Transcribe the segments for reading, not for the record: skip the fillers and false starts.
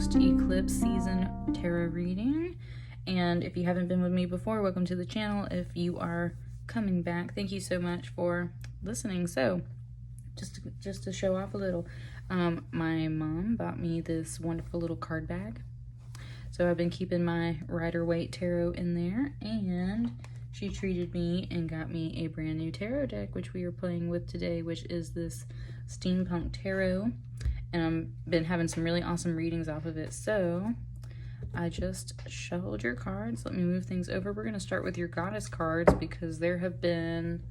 post-eclipse season tarot reading. And if you haven't been with me before, welcome to the channel. If you are coming back, thank you so much for listening. So just to show off a little, my mom bought me this wonderful little card bag. So I've been keeping my Rider-Waite Tarot in there, and she treated me and got me a brand new tarot deck, which we are playing with today, which is this Steampunk Tarot. And I've been having some really awesome readings off of it. So I just shuffled your cards. Let me move things over. We're going to start with your goddess cards because there have been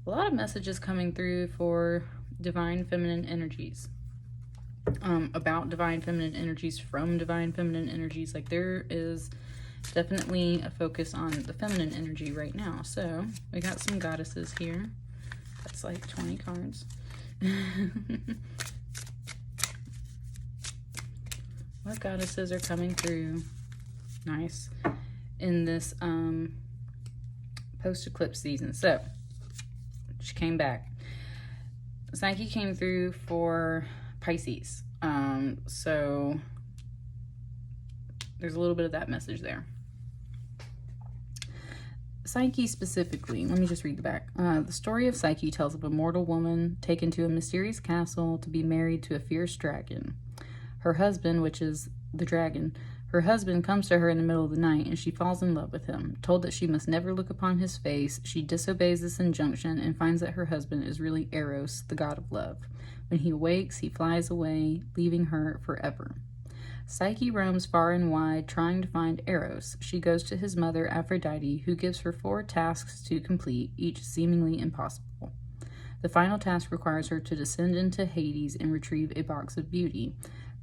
a lot of messages coming through for divine feminine energies. About divine feminine energies, from divine feminine energies. Like, there is definitely a focus on the feminine energy right now. So we got some goddesses here. That's like 20 cards. What goddesses are coming through nice in this post-eclipse season? So she came back. Psyche came through for Pisces. So there's a little bit of that message there. Psyche specifically, let me just read the back. The story of Psyche tells of a mortal woman taken to a mysterious castle to be married to a fierce dragon. Her husband, which is the dragon, her husband comes to her in the middle of the night and she falls in love with him. Told that she must never look upon his face, she disobeys this injunction and finds that her husband is really Eros, the god of love. When he awakes, he flies away, leaving her forever. Psyche roams far and wide, trying to find Eros. She goes to his mother, Aphrodite, who gives her 4 tasks to complete, each seemingly impossible. The final task requires her to descend into Hades and retrieve a box of beauty.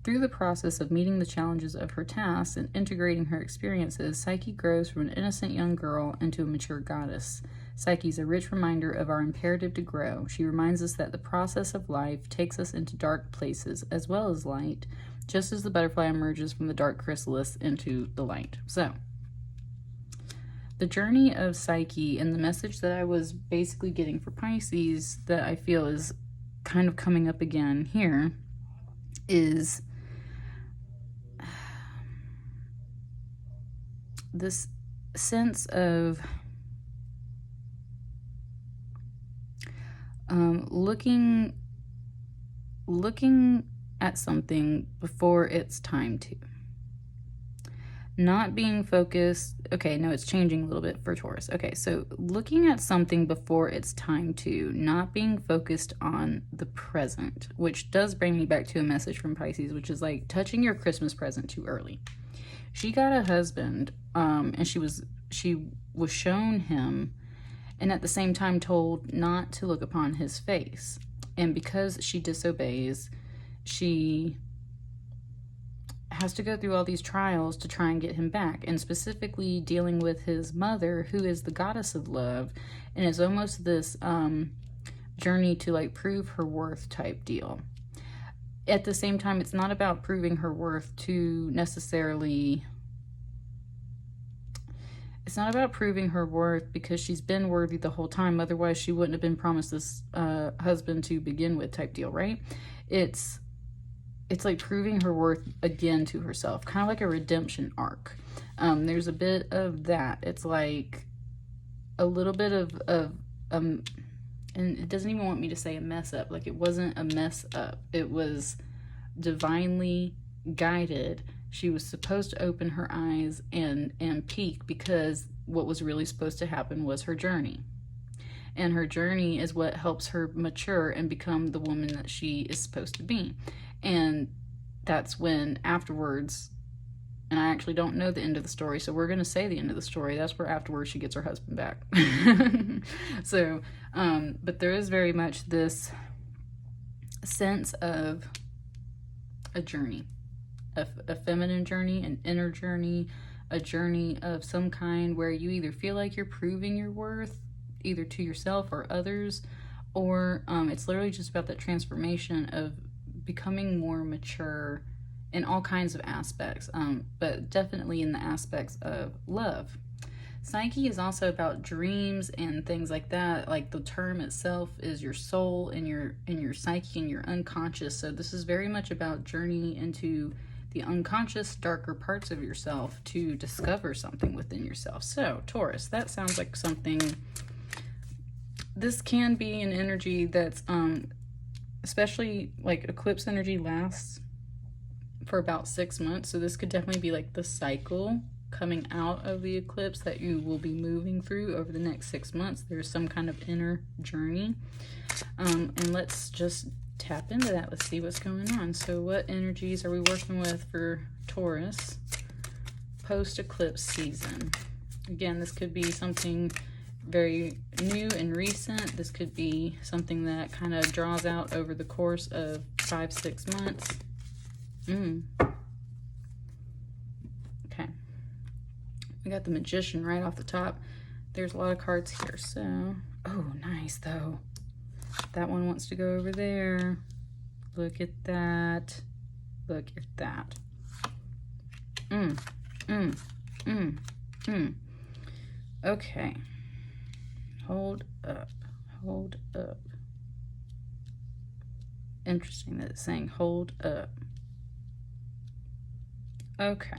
Through the process of meeting the challenges of her tasks and integrating her experiences, Psyche grows from an innocent young girl into a mature goddess. Psyche is a rich reminder of our imperative to grow. She reminds us that the process of life takes us into dark places as well as light, just as the butterfly emerges from the dark chrysalis into the light. So, the journey of Psyche and the message that I was basically getting for Pisces that I feel is kind of coming up again here is this sense of looking at something before it's time to. Not being focused. Okay, no, it's changing a little bit for Taurus. Okay, so looking at something before it's time to, not being focused on the present, which does bring me back to a message from Pisces, which is like touching your Christmas present too early. She got a husband, and she was shown him, and at the same time told not to look upon his face. And because she disobeys, she has to go through all these trials to try and get him back, and specifically dealing with his mother, who is the goddess of love, and it's almost this journey to like prove her worth type deal. At the same time, it's not about proving her worth to necessarily, it's not about proving her worth because she's been worthy the whole time, otherwise she wouldn't have been promised this husband to begin with type deal, right? It's like proving her worth again to herself, kind of like a redemption arc. There's a bit of that. It's like a little bit of and it doesn't even want me to say a mess up. Like, it wasn't a mess up. It was divinely guided. She was supposed to open her eyes and peek, because what was really supposed to happen was her journey. And her journey is what helps her mature and become the woman that she is supposed to be. And that's when afterwards, and I actually don't know the end of the story, so we're going to say the end of the story. That's where afterwards she gets her husband back. So, but there is very much this sense of a journey, a feminine journey, an inner journey, a journey of some kind where you either feel like you're proving your worth, either to yourself or others, or it's literally just about that transformation of becoming more mature in all kinds of aspects, but definitely in the aspects of love. Psyche is also about dreams and things like that. Like, the term itself is your soul and your psyche and your unconscious. So this is very much about journeying into the unconscious, darker parts of yourself to discover something within yourself. So, Taurus, that sounds like something. This can be an energy that's, especially like eclipse energy lasts for about 6 months. So this could definitely be like the cycle coming out of the eclipse that you will be moving through over the next 6 months. There's some kind of inner journey. And let's just tap into that. Let's see what's going on. So what energies are we working with for Taurus post-eclipse season? Again, this could be something very new and recent. This could be something that kind of draws out over the course of 5-6 months. Okay. We got the Magician right off the top. There's a lot of cards here. So, oh, nice though. That one wants to go over there. Look at that. Look at that. Okay. Hold up. Hold up. Interesting that it's saying hold up. Okay.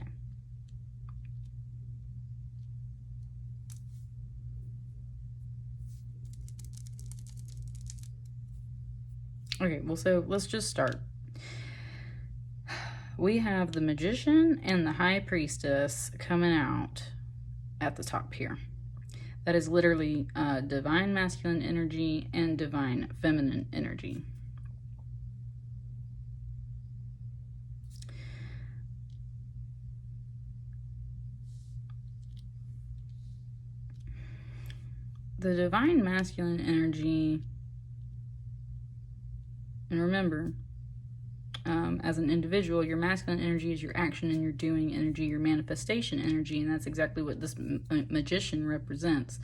Okay, well, so let's just start. We have the Magician and the High Priestess coming out at the top here. That is literally divine masculine energy and divine feminine energy. The divine masculine energy, and remember, as an individual, your masculine energy is your action and your doing energy, your manifestation energy, and that's exactly what this Magician represents,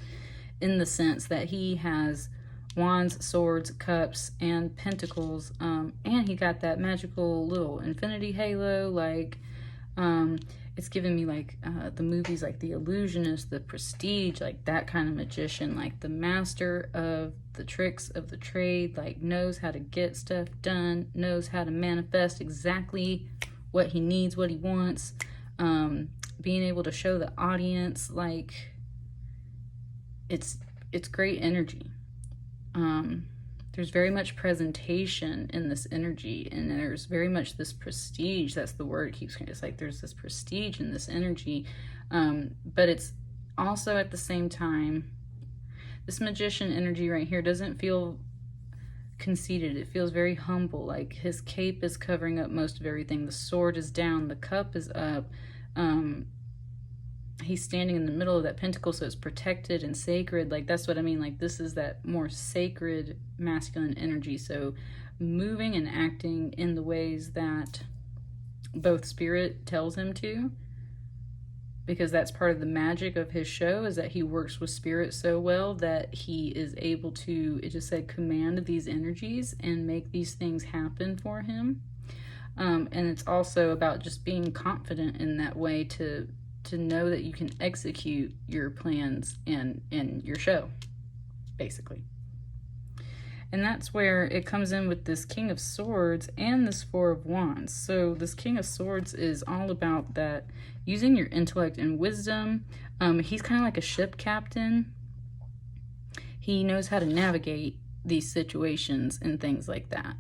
in the sense that he has wands, swords, cups, and pentacles, and he got that magical little infinity halo, like, it's giving me like the movies like The Illusionist, The Prestige, like that kind of magician, like the master of the tricks of the trade, like knows how to get stuff done, knows how to manifest exactly what he needs, what he wants, being able to show the audience, like it's great energy. There's very much presentation in this energy, and there's very much this prestige. That's the word it keeps. It's like there's this prestige in this energy, but it's also at the same time, this Magician energy right here doesn't feel conceited. It feels very humble. Like his cape is covering up most of everything. The sword is down. The cup is up. He's standing in the middle of that pentacle, so it's protected and sacred. Like that's what I mean. Like this is that more sacred masculine energy. So moving and acting in the ways that both spirit tells him to, because that's part of the magic of his show, is that he works with spirit so well that he is able to, it just said, command these energies and make these things happen for him. And it's also about just being confident in that way to know that you can execute your plans in your show, basically. And that's where it comes in with this King of Swords and this Four of Wands. So this King of Swords is all about that, using your intellect and wisdom. He's kind of like a ship captain. He knows how to navigate these situations and things like that.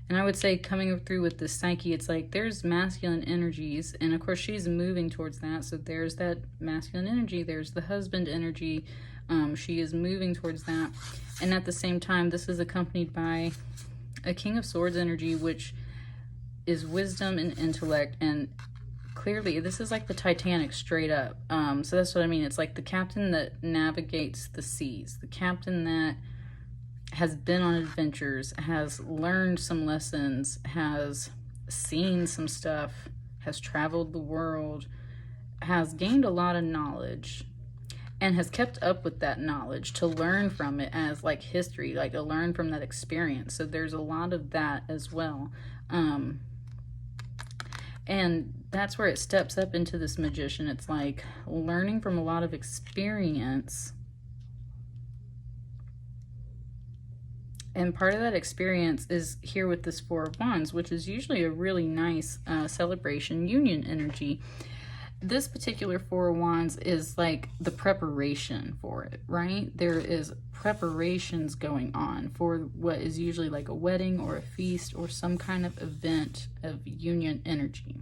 And I would say coming through with this Psyche, it's like there's masculine energies, and of course she's moving towards that. So there's that masculine energy, there's the husband energy. She is moving towards that. And at the same time, this is accompanied by a King of Swords energy, which is wisdom and intellect. And clearly, this is like the Titanic straight up. So that's what I mean. It's like the captain that navigates the seas, the captain that has been on adventures, has learned some lessons, has seen some stuff, has traveled the world, has gained a lot of knowledge, and has kept up with that knowledge to learn from it as like history, like to learn from that experience. So there's a lot of that as well. And that's where it steps up into this Magician. It's like learning from a lot of experience And part of that experience is here with this Four of Wands, which is usually a really nice celebration, union energy. This particular Four of Wands is like the preparation for it, right? There is preparations going on for what is usually like a wedding or a feast or some kind of event of union energy.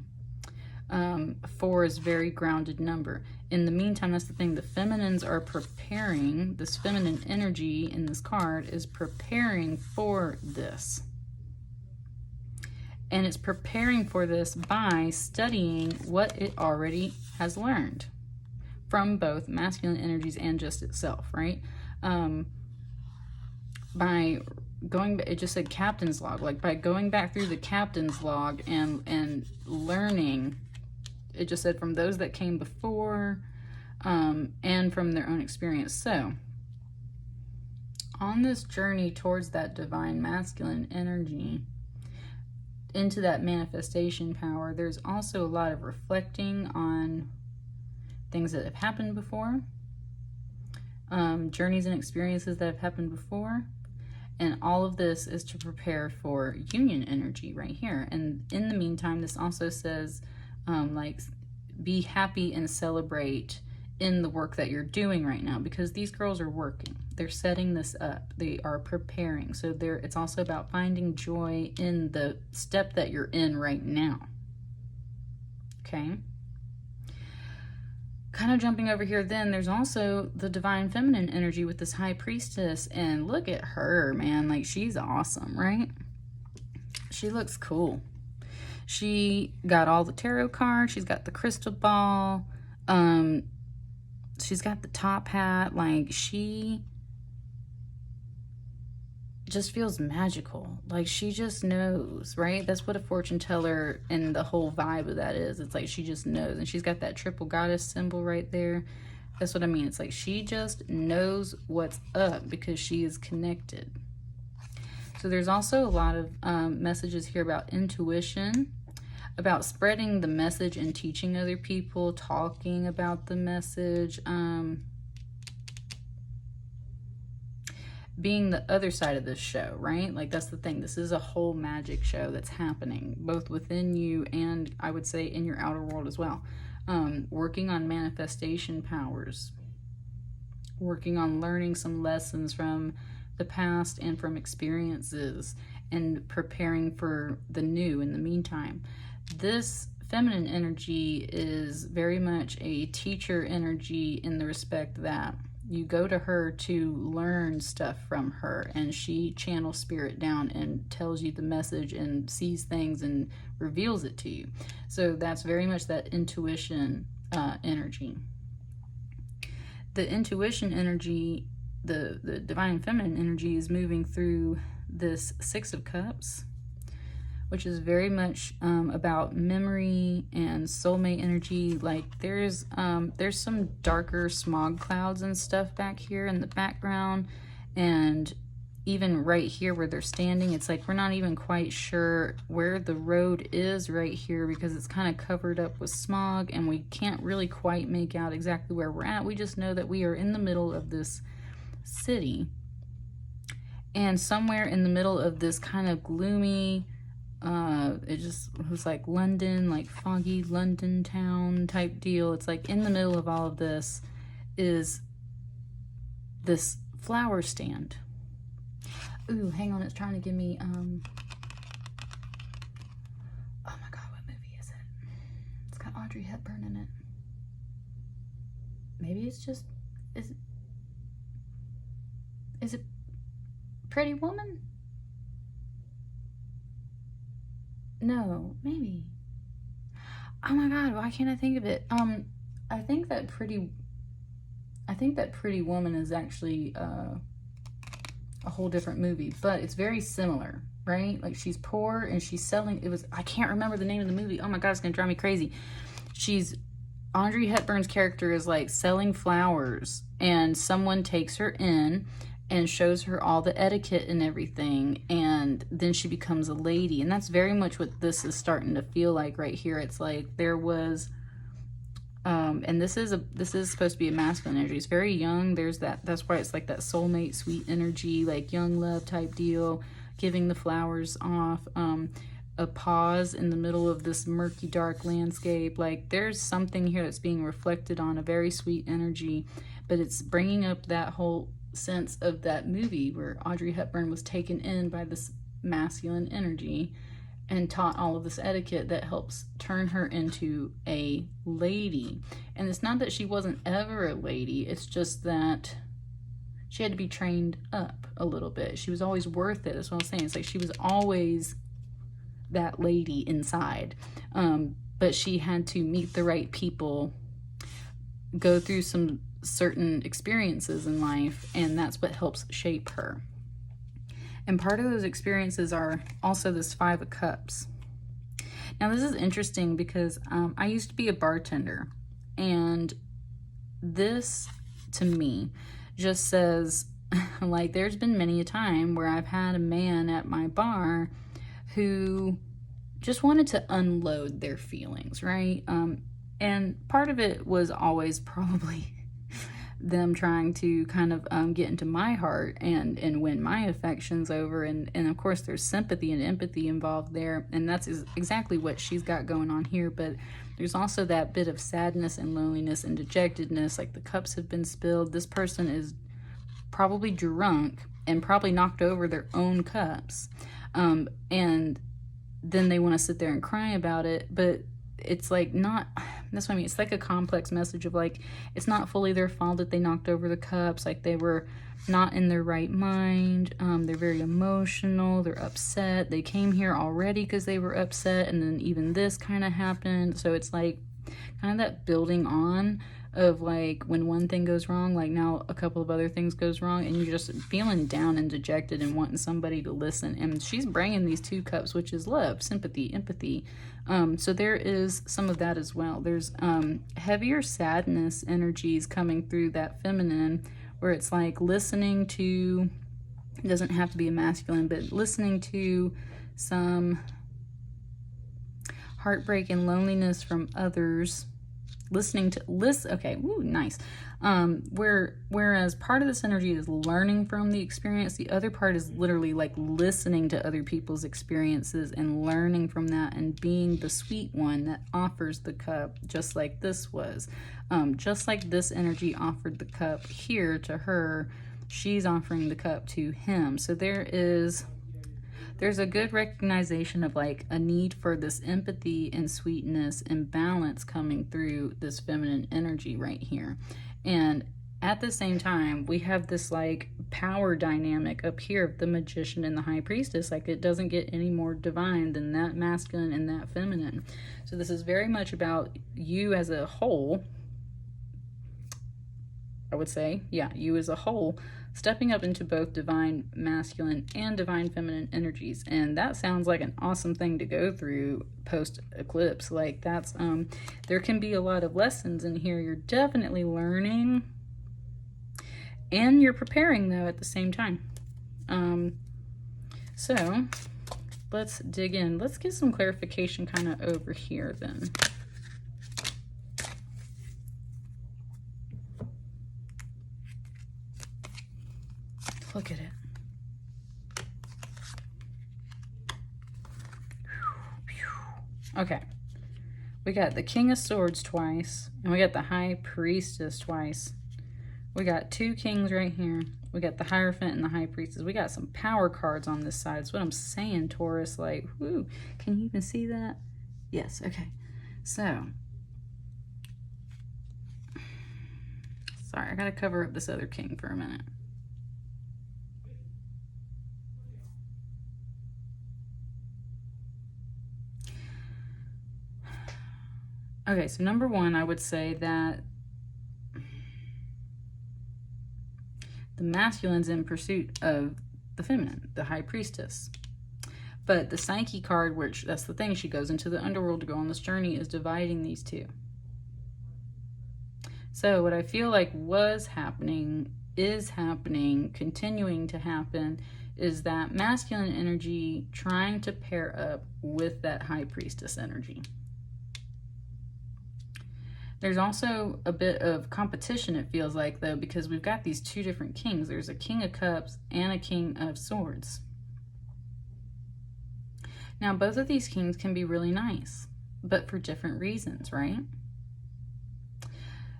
4 is very grounded number. In the meantime, that's the thing, the feminines are preparing. This feminine energy in this card is preparing for this. And it's preparing for this by studying what it already has learned from both masculine energies and just itself, right? By going, it just said captain's log, like by going back through the captain's log and learning. It just said from those that came before, and from their own experience. So on this journey towards that divine masculine energy, into that manifestation power, there's also a lot of reflecting on things that have happened before, journeys and experiences that have happened before. And all of this is to prepare for union energy right here. And in the meantime, this also says, like, be happy and celebrate in the work that you're doing right now, because these girls are working. They're setting this up. They are preparing. So it's also about finding joy in the step that you're in right now. Okay. Kind of jumping over here, then there's also the divine feminine energy with this high priestess, and look at her, man. Like, she's awesome, right? She looks cool. She got all the tarot cards. She's got the crystal ball. She's got the top hat. Like, she just feels magical. Like, she just knows, right? That's what a fortune teller and the whole vibe of that is. It's like she just knows. And she's got that triple goddess symbol right there. That's what I mean. It's like she just knows what's up because she is connected. So there's also a lot of messages here about intuition, about spreading the message and teaching other people, talking about the message, being the other side of this show, right? Like, that's the thing. This is a whole magic show that's happening, both within you and, I would say, in your outer world as well. Working on manifestation powers, working on learning some lessons from the past and from experiences, and preparing for the new in the meantime. This feminine energy is very much a teacher energy in the respect that you go to her to learn stuff from her, and she channels spirit down and tells you the message and sees things and reveals it to you. So that's very much that intuition energy. The intuition energy, the divine feminine energy, is moving through this Six of Cups, which is very much about memory and soulmate energy. Like, there's some darker smog clouds and stuff back here in the background, and even right here where they're standing, it's like we're not even quite sure where the road is right here because it's kind of covered up with smog, and we can't really quite make out exactly where we're at. We just know that we are in the middle of this city, and somewhere in the middle of this kind of gloomy, it just was like London, like foggy London town type deal. It's like in the middle of all of this is this flower stand. Ooh, hang on, it's trying to give me, oh my God, what movie is it? It's got Audrey Hepburn in it. Maybe it's just, is it Pretty Woman? No, maybe. Oh my God, why can't I think of it? I think that Pretty Woman is actually a whole different movie, but it's very similar, right? Like, she's poor and she's selling, I can't remember the name of the movie. Oh my God, it's gonna drive me crazy. Audrey Hepburn's character is like selling flowers, and someone takes her in and shows her all the etiquette and everything, and then she becomes a lady. And that's very much what this is starting to feel like right here. It's like there was And this is supposed to be a masculine energy. It's very young. That's why it's like that soulmate, sweet energy, like young love type deal, giving the flowers off, a pause in the middle of this murky, dark landscape. Like there's something here that's being reflected on, a very sweet energy, but it's bringing up that whole sense of that movie where Audrey Hepburn was taken in by this masculine energy and taught all of this etiquette that helps turn her into a lady. And it's not that she wasn't ever a lady, it's just that she had to be trained up a little bit. She was always worth it. That's what I'm saying. It's like she was always that lady inside. But she had to meet the right people, go through some certain experiences in life, and that's what helps shape her. And part of those experiences are also this 5 of Cups. Now this is interesting because I used to be a bartender, and this to me just says like there's been many a time where I've had a man at my bar who just wanted to unload their feelings, right? And part of it was always probably them trying to kind of get into my heart and win my affections over, and of course there's sympathy and empathy involved there, and that's exactly what she's got going on here. But there's also that bit of sadness and loneliness and dejectedness, like the cups have been spilled. This person is probably drunk and probably knocked over their own cups, and then they want to sit there and cry about it, but it's like not, that's what I mean, it's like a complex message of like, it's not fully their fault that they knocked over the cups, like they were not in their right mind, they're very emotional, they're upset, they came here already because they were upset, and then even this kind of happened. So it's like kind of that building on of like when one thing goes wrong, like now a couple of other things goes wrong, and you're just feeling down and dejected and wanting somebody to listen. And she's bringing these 2 cups, which is love, sympathy, empathy. So there is some of that as well. There's heavier sadness energies coming through that feminine, where it's like listening to, it doesn't have to be a masculine, but listening to some heartbreak and loneliness from others. Okay, ooh, nice. Whereas part of this energy is learning from the experience, the other part is literally like listening to other people's experiences and learning from that and being the sweet one that offers the cup, just like this was. Just like this energy offered the cup here to her, she's offering the cup to him. So there's a good recognition of like a need for this empathy and sweetness and balance coming through this feminine energy right here. And at the same time, we have this like power dynamic up here of the Magician and the High Priestess. Like it doesn't get any more divine than that masculine and that feminine. So this is very much about you as a whole, I would say. Yeah, you as a whole, stepping up into both divine masculine and divine feminine energies. And that sounds like an awesome thing to go through post eclipse. Like that's there can be a lot of lessons in here. You're definitely learning and you're preparing though at the same time. So let's dig in. Let's get some clarification kind of over here then. Look at it. Okay. We got the King of Swords twice, and we got the High Priestess twice. We got 2 kings right here. We got the Hierophant and the High Priestess. We got some power cards on this side. That's what I'm saying, Taurus. Like, whoo. Can you even see that? Yes, okay. So. Sorry, I gotta cover up this other king for a minute. Okay, so number one, I would say that the masculine's in pursuit of the feminine, the High Priestess. But the Psyche card, which that's the thing, she goes into the underworld to go on this journey, is dividing these 2. So what I feel like was happening, is happening, continuing to happen, is that masculine energy trying to pair up with that High Priestess energy. There's also a bit of competition, it feels like, though, because we've got these two different kings. There's a King of Cups and a King of Swords. Now, both of these kings can be really nice, but for different reasons, right?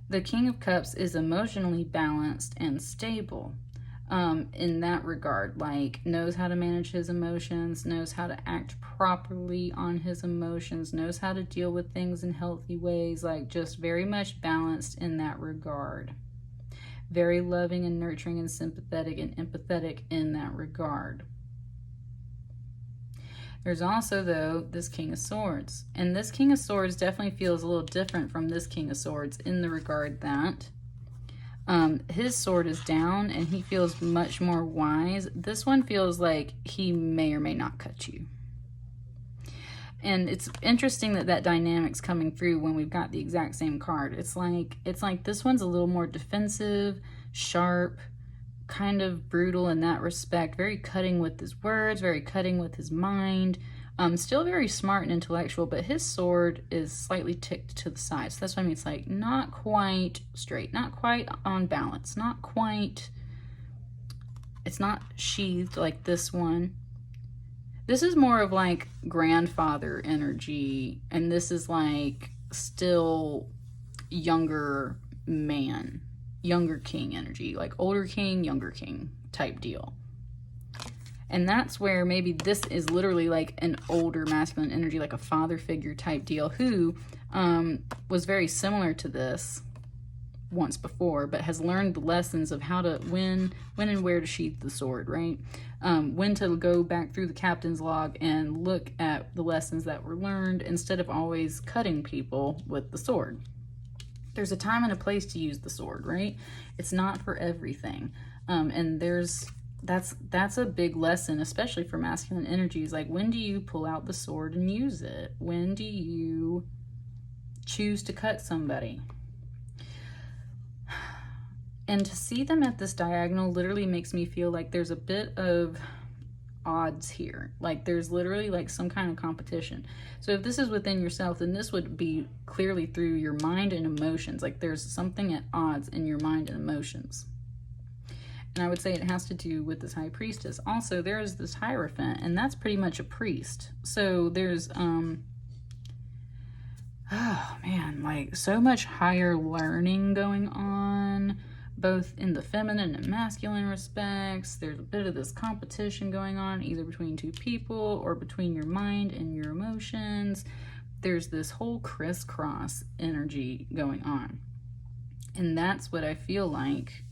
The King of Cups is emotionally balanced and stable. In that regard, like knows how to manage his emotions, knows how to act properly on his emotions, knows how to deal with things in healthy ways, like just very much balanced in that regard. Very loving and nurturing and sympathetic and empathetic in that regard. There's also, though, this King of Swords. And this King of Swords definitely feels a little different from this King of Swords in the regard that his sword is down and he feels much more wise. This one feels like he may or may not cut you. And it's interesting that that dynamic's coming through when we've got the exact same card. It's like this one's a little more defensive, sharp, kind of brutal in that respect, very cutting with his words, very cutting with his mind, still very smart and intellectual, but his sword is slightly ticked to the side. So that's what I mean. It's like not quite straight, not quite on balance, not quite, it's not sheathed like this one. This is more of like grandfather energy, and this is like still younger man, younger king energy, like older king, younger king type deal. And that's where maybe this is literally like an older masculine energy, like a father figure type deal, who was very similar to this once before, but has learned the lessons of how to when and where to sheath the sword, right? When to go back through the captain's log and look at the lessons that were learned instead of always cutting people with the sword. There's a time and a place to use the sword, right? It's not for everything. And that's a big lesson, especially for masculine energies. Like, when do you pull out the sword and use it? When do you choose to cut somebody? And to see them at this diagonal literally makes me feel like there's a bit of odds here. Like there's literally like some kind of competition. So if this is within yourself, then this would be clearly through your mind and emotions. Like there's something at odds in your mind and emotions. And I would say it has to do with this high priestess. Also, there's this Hierophant, and that's pretty much a priest. So there's, oh man, like so much higher learning going on, both in the feminine and masculine respects. There's a bit of this competition going on, either between two people or between your mind and your emotions. There's this whole crisscross energy going on. And that's what I feel like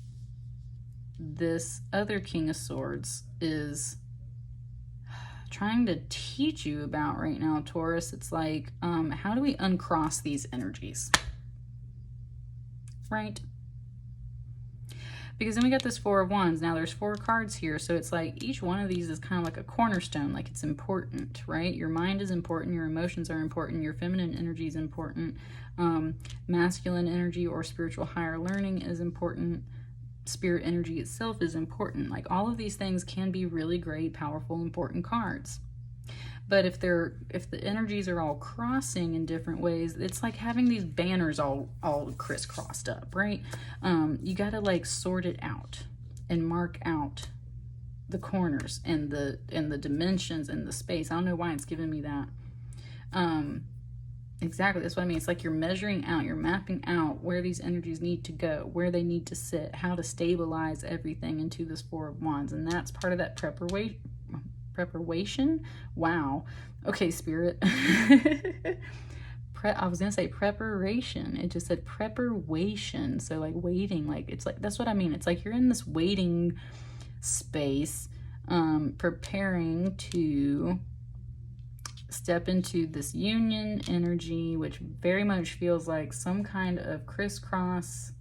this other King of Swords is trying to teach you about right now, Taurus. It's like, how do we uncross these energies? Right? Because then we got this Four of Wands. Now there's 4 cards here, so it's like each one of these is kind of like a cornerstone, like it's important, right? Your mind is important, your emotions are important, your feminine energy is important, masculine energy or spiritual higher learning is important, spirit energy itself is important. Like all of these things can be really great, powerful, important cards. But if the energies are all crossing in different ways, it's like having these banners all crisscrossed up, right? You got to like sort it out and mark out the corners and the dimensions and the space. I don't know why it's giving me that. Exactly, that's what I mean. It's like you're measuring out, you're mapping out where these energies need to go, where they need to sit, how to stabilize everything into this Four of Wands. And that's part of that preparation. Wow. Okay, Spirit. I was gonna say preparation. It just said preparation. So like waiting, like it's like, that's what I mean. It's like you're in this waiting space, preparing to step into this union energy, which very much feels like some kind of crisscross,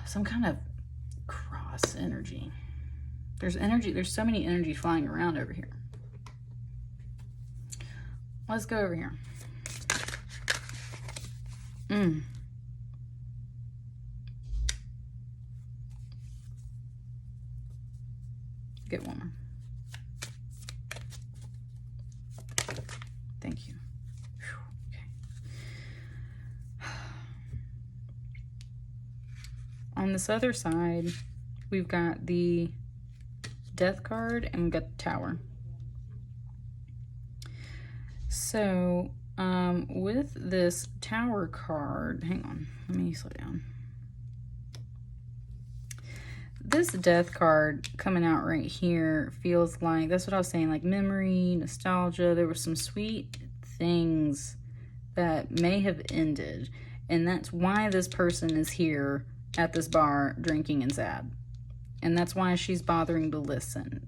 some kind of cross energy. There's energy, there's so many energies flying around over here. Let's go over here. Get one more. Thank you. Okay. on this other side, we've got the Death card and we've got the Tower. So, with this Tower card, hang on, let me slow down. This Death card coming out right here feels like, that's what I was saying, like memory, nostalgia. There were some sweet things that may have ended, and that's why this person is here at this bar drinking and sad, and that's why she's bothering to listen.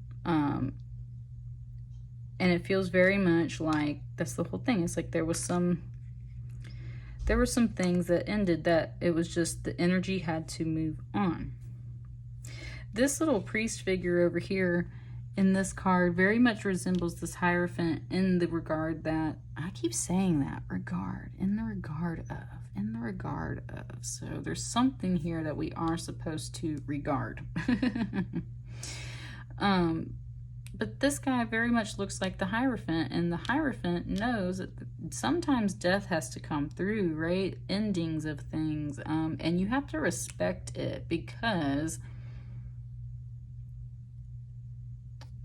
And it feels very much like that's the whole thing. It's like there were some things that ended, that it was just the energy had to move on. This little priest figure over here in this card very much resembles this Hierophant in the regard that, I keep saying that, regard, in the regard of. So there's something here that we are supposed to regard. But this guy very much looks like the Hierophant, and the Hierophant knows that sometimes death has to come through, right? Endings of things, and you have to respect it, because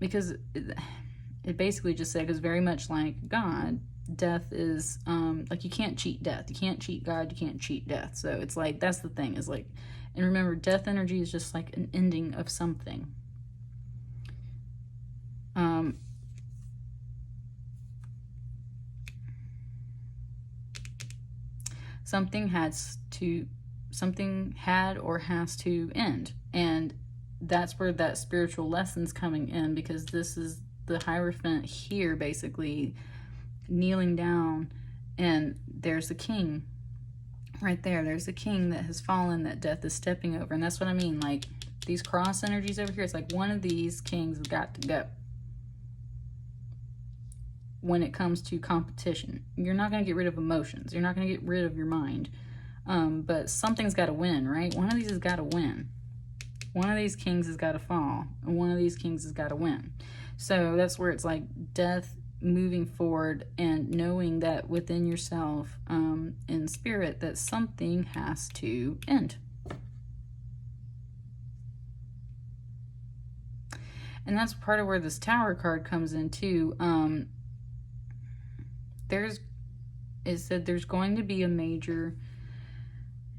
it basically just said, because very much like God, death is, like, you can't cheat death. You can't cheat God. You can't cheat death. So it's like, that's the thing, is like, and remember, death energy is just like an ending of something. Something had or has to end, and that's where that spiritual lesson's coming in, because this is the Hierophant here basically kneeling down, and there's the king right there. There's the king that has fallen, that death is stepping over. And that's what I mean, like these cross energies over here, it's like one of these kings has got to go. When it comes to competition, you're not going to get rid of emotions, you're not going to get rid of your mind, but something's got to win, right? One of these has got to win. One of these kings has got to fall, and one of these kings has got to win. So that's where it's like death moving forward, and knowing that within yourself, in spirit, that something has to end. And that's part of where this Tower card comes in too. It said there's going to be a major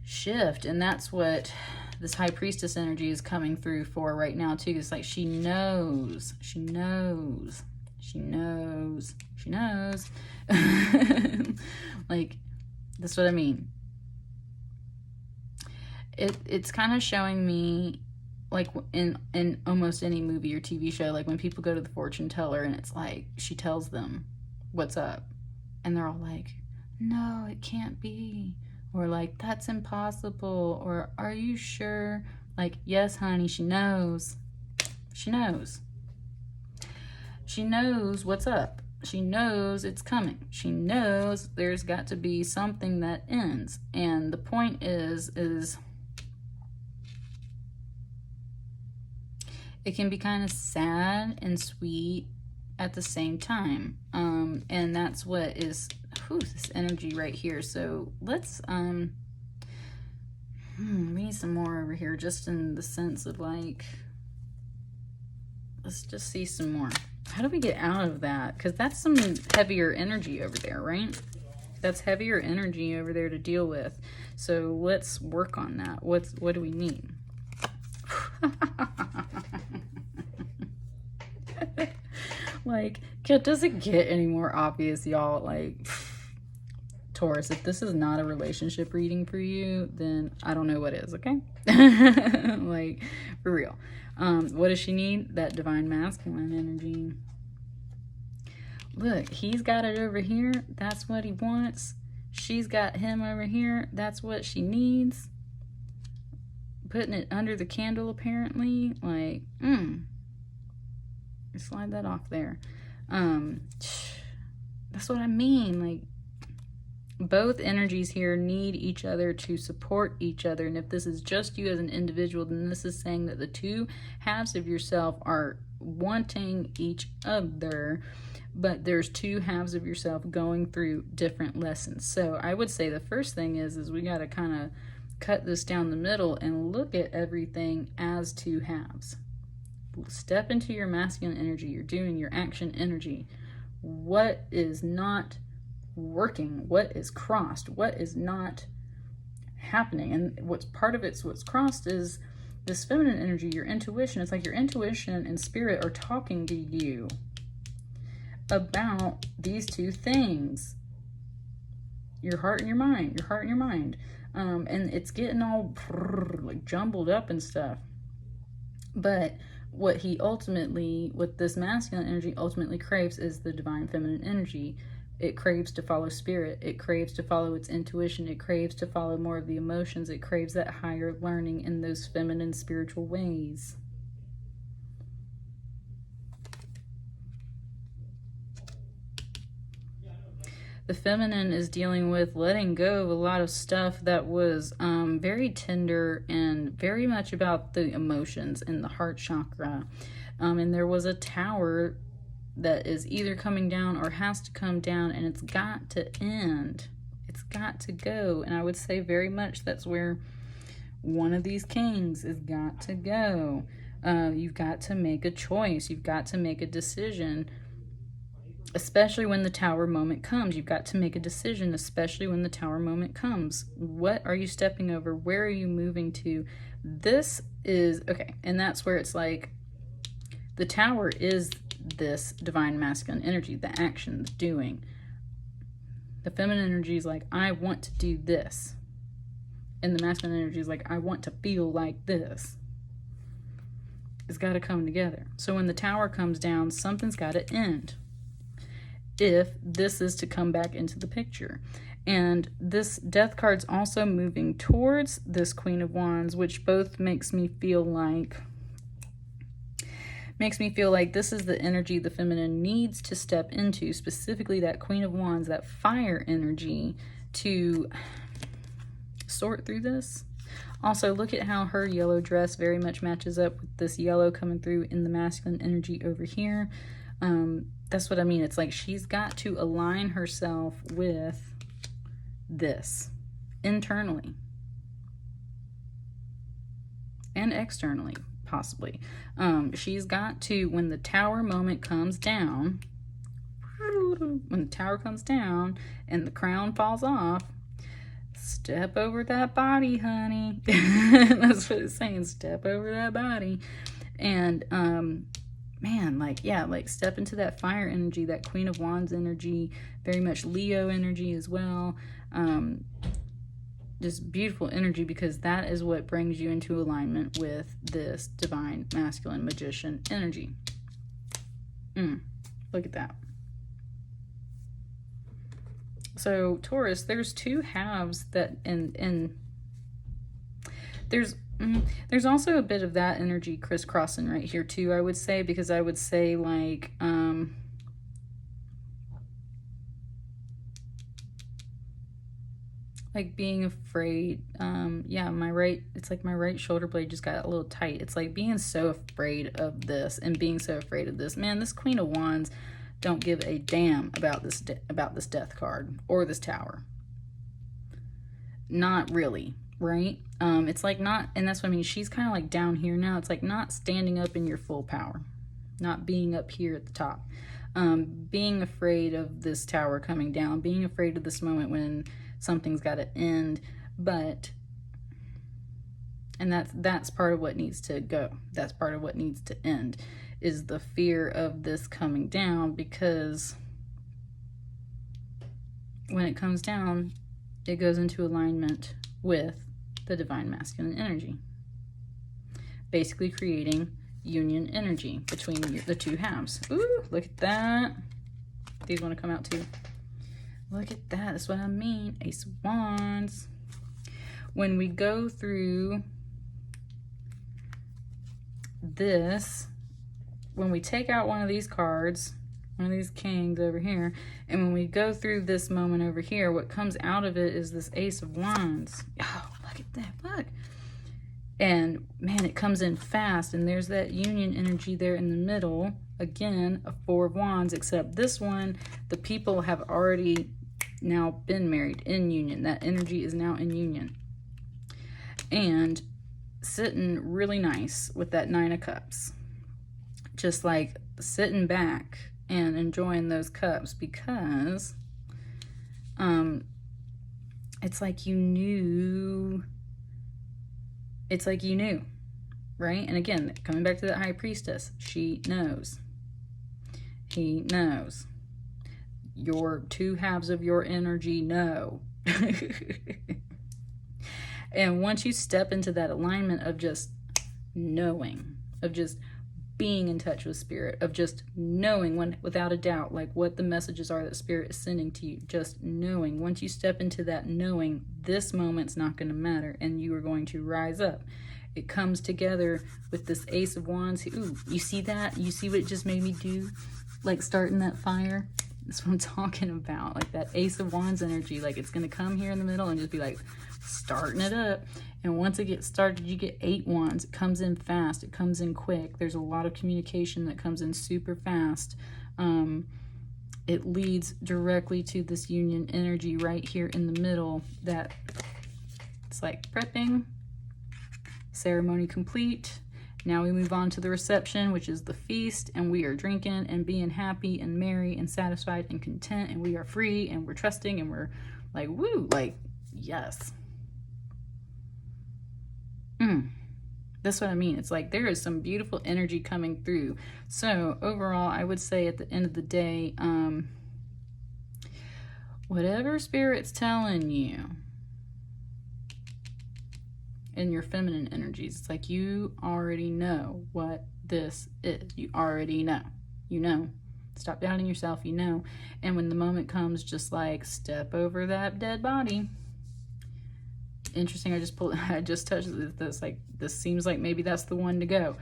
shift, and that's what this High Priestess energy is coming through for right now too. It's like she knows like, that's what I mean. It's kind of showing me, like in almost any movie or TV show, like when people go to the fortune teller and it's like she tells them what's up, and they're all like, no, it can't be, or like, that's impossible, or are you sure? Like, yes, honey, she knows what's up. She knows it's coming. She knows there's got to be something that ends. And the point is it can be kind of sad and sweet at the same time. And that's what is, this energy right here. So let's, we need some more over here, just in the sense of like, let's just see some more. How do we get out of that? Because that's some heavier energy over there, right? That's heavier energy over there to deal with. So let's work on that. What do we need? Like, does it get any more obvious, y'all? Like, Taurus, if this is not a relationship reading for you, then I don't know what is, okay? Like, for real. What does she need? That divine masculine energy. Look, he's got it over here. That's what he wants. She's got him over here. That's what she needs. Putting it under the candle, apparently. Like, slide that off there. That's what I mean. Like, both energies here need each other to support each other. And if this is just you as an individual, then this is saying that the two halves of yourself are wanting each other, but there's two halves of yourself going through different lessons. So I would say the first thing is we got to kind of cut this down the middle and look at everything as two halves. Step into your masculine energy. You're doing your action energy. What is not working? What is crossed? What is not happening? And what's part of it's what's crossed is this feminine energy, your intuition. It's like your intuition and spirit are talking to you about these two things. Your heart and your mind. Your heart and your mind. And it's getting all like jumbled up and stuff. But what this masculine energy ultimately craves is the divine feminine energy. It craves to follow spirit. It craves to follow its intuition. It craves to follow more of the emotions. It craves that higher learning in those feminine spiritual ways. The feminine is dealing with letting go of a lot of stuff that was very tender and very much about the emotions in the heart chakra. And there was a tower that is either coming down or has to come down, and it's got to end. It's got to go. And I would say very much that's where one of these kings has got to go. You've got to make a choice. You've got to make a decision. Especially when the tower moment comes. You've got to make a decision, especially when the tower moment comes. What are you stepping over? Where are you moving to? This is, okay, and that's where it's like, the tower is this divine masculine energy, the action, the doing. The feminine energy is like, I want to do this. And the masculine energy is like, I want to feel like this. It's got to come together. So when the tower comes down, something's got to end, if this is to come back into the picture. And this death card's also moving towards this Queen of Wands, which both makes me feel like this is the energy the feminine needs to step into, specifically that Queen of Wands, that fire energy, to sort through this. Also, look at how her yellow dress very much matches up with this yellow coming through in the masculine energy over here. That's what I mean. It's like she's got to align herself with this internally and externally, possibly. She's got to, when the tower moment comes down, when the tower comes down and the crown falls off, step over that body, honey. That's what it's saying. Step over that body. And, man, like, yeah, like step into that fire energy, that Queen of Wands energy, very much Leo energy as well. Just beautiful energy, because that is what brings you into alignment with this divine masculine magician energy. Look at that. So Taurus, there's two halves that, and there's also a bit of that energy crisscrossing right here too, I would say, because I would say like, like being afraid. Yeah, it's like my right shoulder blade just got a little tight. It's like being so afraid of this and being so afraid of this. Man, this Queen of Wands don't give a damn about this death card or this tower. Not really, right? It's like not, and that's what I mean, she's kind of like down here now. It's like not standing up in your full power, not being up here at the top, being afraid of this tower coming down, being afraid of this moment when something's got to end. And that's part of what needs to go. That's part of what needs to end, is the fear of this coming down, because when it comes down, it goes into alignment with the divine masculine energy, basically creating union energy between the two halves. Ooh, look at that. These want to come out too. Look at that. That's what I mean. Ace of Wands. When we go through this, when we take out one of these cards, one of these kings over here, and when we go through this moment over here, what comes out of it is this Ace of Wands. Oh, look at that. Look. And man, it comes in fast, and there's that union energy there in the middle. Again, a Four of Wands, except this one, the people have already now been married in union. That energy is now in union. and sitting really nice with that Nine of Cups. Just like sitting back and enjoying those cups, because it's like you knew. It's like you knew, right? And again, coming back to that High Priestess, she knows. He knows. Your two halves of your energy know. And once you step into that alignment of just knowing, of just being in touch with Spirit, of just knowing without a doubt, like what the messages are that Spirit is sending to you, just knowing. Once you step into that knowing, this moment's not going to matter, and you are going to rise up. It comes together with this Ace of Wands. Ooh, you see that? You see what it just made me do? Like starting that fire? That's what I'm talking about. Like that Ace of Wands energy. Like it's going to come here in the middle and just be like starting it up. And once it gets started, you get 8 wands. It comes in fast. It comes in quick. There's a lot of communication that comes in super fast. It leads directly to this union energy right here in the middle. That it's like prepping, ceremony complete. Now we move on to the reception, which is the feast, and we are drinking and being happy and merry and satisfied and content, and we are free and we're trusting and we're like, woo, like, yes. That's what I mean. It's like there is some beautiful energy coming through. So overall, I would say at the end of the day, whatever Spirit's telling you in your feminine energies, it's like you already know what this is. You already know. You know. Stop doubting yourself. You know. And when the moment comes, just like step over that dead body. Interesting. I just touched this. Like this seems like maybe that's the one to go.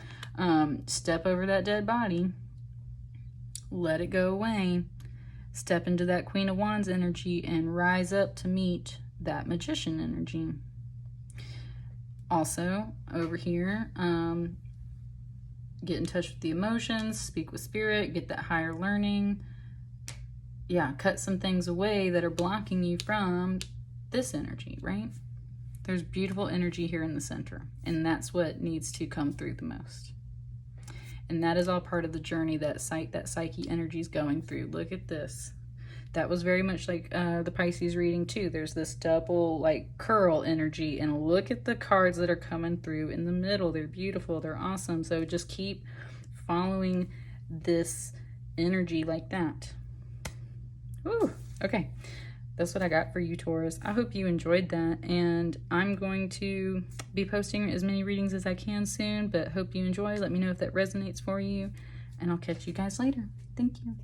Step over that dead body. Let it go away. Step into that Queen of Wands energy and rise up to meet that Magician energy. Also, over here, get in touch with the emotions, speak with Spirit, get that higher learning. Yeah, cut some things away that are blocking you from this energy, right? There's beautiful energy here in the center, and that's what needs to come through the most. And that is all part of the journey that Psyche energy is going through. Look at this. That was very much like the Pisces reading too. There's this double like curl energy, and look at the cards that are coming through in the middle. They're beautiful. They're awesome. So just keep following this energy like that. Ooh, okay. That's what I got for you, Taurus. I hope you enjoyed that, and I'm going to be posting as many readings as I can soon, but hope you enjoy. Let me know if that resonates for you, and I'll catch you guys later. Thank you.